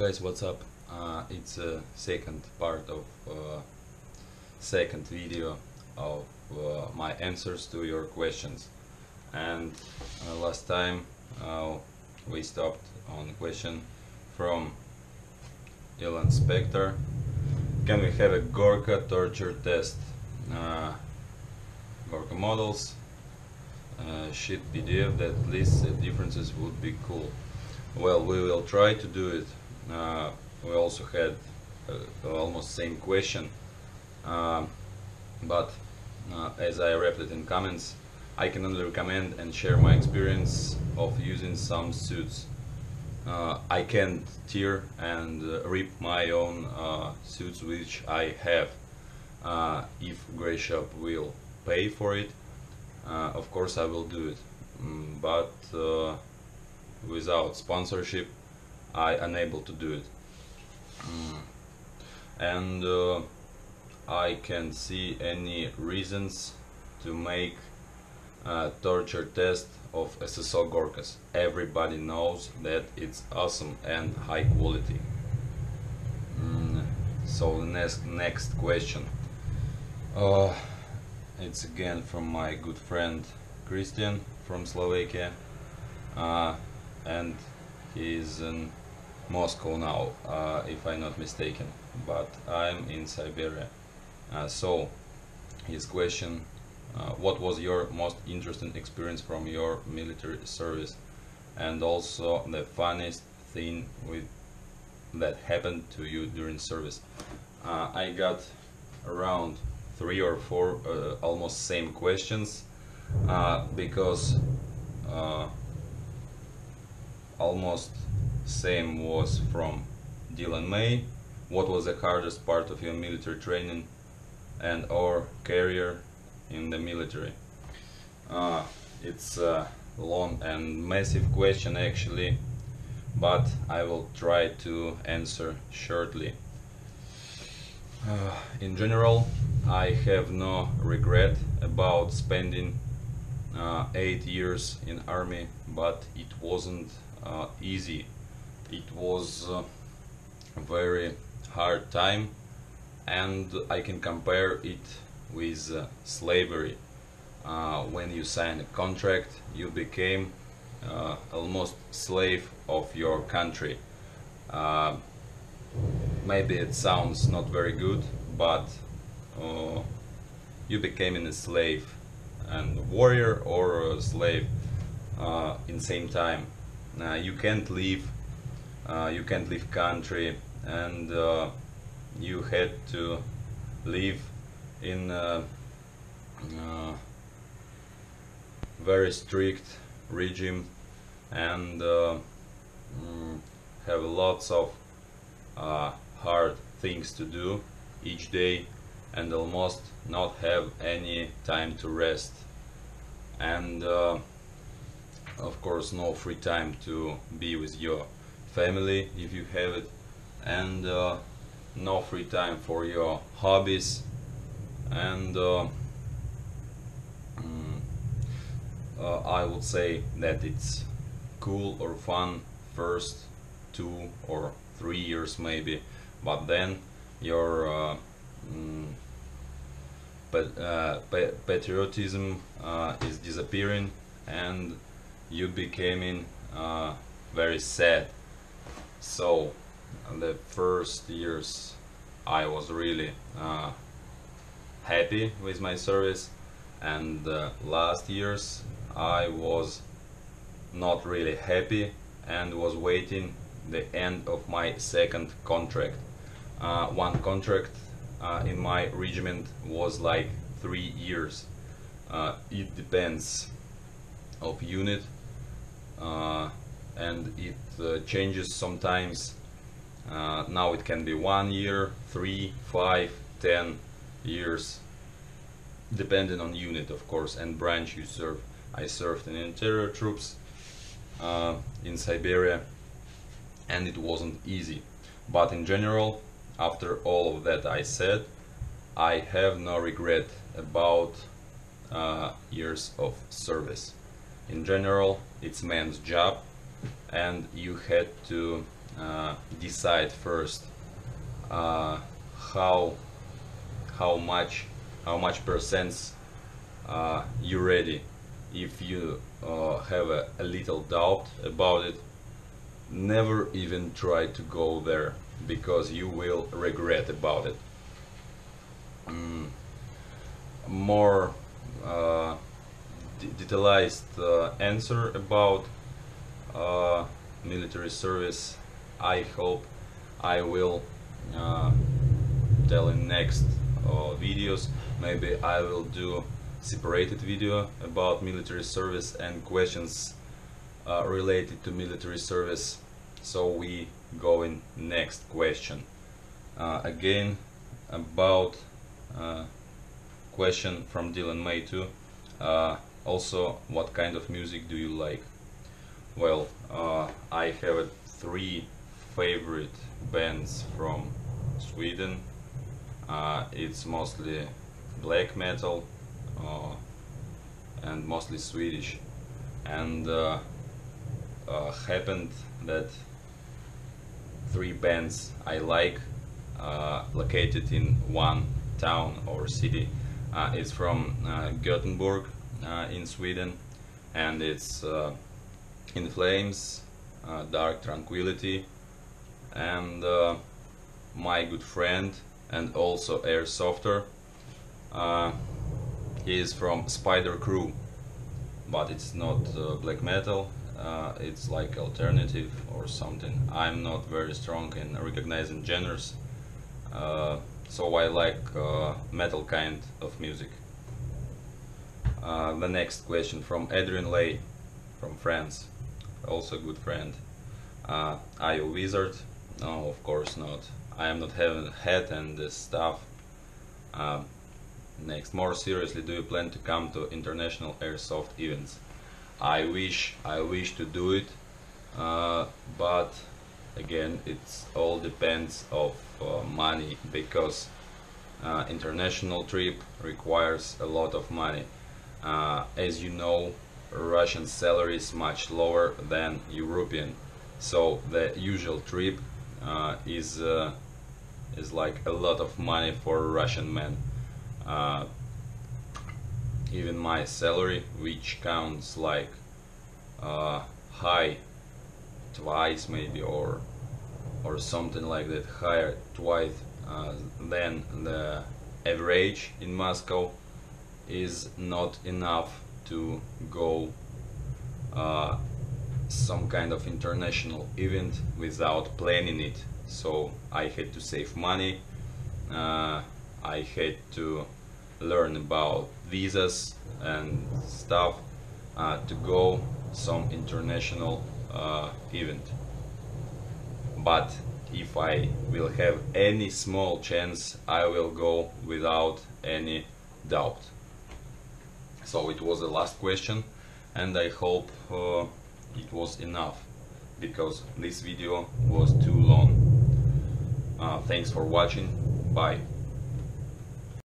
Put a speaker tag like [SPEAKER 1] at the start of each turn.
[SPEAKER 1] Guys, what's up? It's a second part of second video of my answers to your questions. And last time we stopped on a question from Ilan Spector. Can we have a Gorgoth torture test? Gorgoth models, shit PDF that lists the differences would be cool. Well, we will try to do it. We also had almost same question, but as I read it in comments, I can only recommend and share my experience of using some suits. I can't tear and rip my own suits which I have. If Grey Shop will pay for it, of course I will do it, but without sponsorship I unable to do it. And I can't see any reasons to make a torture test of SSO Gorgoth. Everybody knows that it's awesome and high quality. So the next question, it's again from my good friend Christian from Slovakia, and he's in Moscow now, if I'm not mistaken, but I'm in Siberia. So his question, what was your most interesting experience from your military service, and also the funniest thing that happened to you during service? I got around 3 or 4 almost same questions, because almost same was from Dylan May. What was the hardest part of your military training and or career in the military? It's a long and massive question actually, but I will try to answer shortly. In general, I have no regret about spending 8 years in army, but it wasn't easy. It was a very hard time, and I can compare it with slavery. When you sign a contract, you became almost slave of your country. Maybe it sounds not very good, but you became a slave and warrior or a slave in same time. You can't leave country, and you had to live in a very strict regime, and have lots of hard things to do each day, and almost not have any time to rest, and of course no free time to be with your family if you have it, and no free time for your hobbies, and I would say that it's cool or fun first 2 or 3 years maybe, but then your patriotism is disappearing, and you becoming very sad. So the first years I was really happy with my service, and the last years I was not really happy and was waiting the end of my second contract. One contract in my regiment was like 3 years. It depends of unit, and it changes sometimes. Now it can be 1 year, 3, 5, 10 years, depending on unit of course and branch you serve. I served in interior troops in Siberia, and it wasn't easy, but in general, after all of that I said, I have no regret about years of service. In general, it's man's job, and you had to decide first how how much percents you're ready. If you have a little doubt about it, never even try to go there, because you will regret about it. More detailed answer about military service, I hope I will tell in next videos. Maybe I will do separated video about military service and questions related to military service. So we go in next question. Again, about question from Dylan May too. Also, what kind of music do you like? Well, I have three favorite bands from Sweden. It's mostly black metal and mostly Swedish. And happened that three bands I like located in one town or city. It's from Gothenburg in Sweden, and it's In Flames, Dark Tranquility, and my good friend and also Airsofter. He is from Spider Crew, but it's not black metal. It's like alternative or something. I'm not very strong in recognizing genres, so I like metal kind of music. The next question from Adrian Lay from France, also a good friend. Are you a wizard? No, of course not. I am not having a hat and this stuff. Next, more seriously, do you plan to come to international airsoft events? I wish to do it, but again, it's all depends of money, because international trip requires a lot of money. As you know, Russian salary is much lower than European, so the usual trip is like a lot of money for a Russian man. Even my salary, which counts like high twice maybe, or something like that, higher twice than the average in Moscow, is not enough to go some kind of international event without planning it. So I had to save money, I had to learn about visas and stuff to go some international event. But if I will have any small chance, I will go without any doubt. So it was the last question, and I hope it was enough, because this video was too long. Thanks for watching. Bye.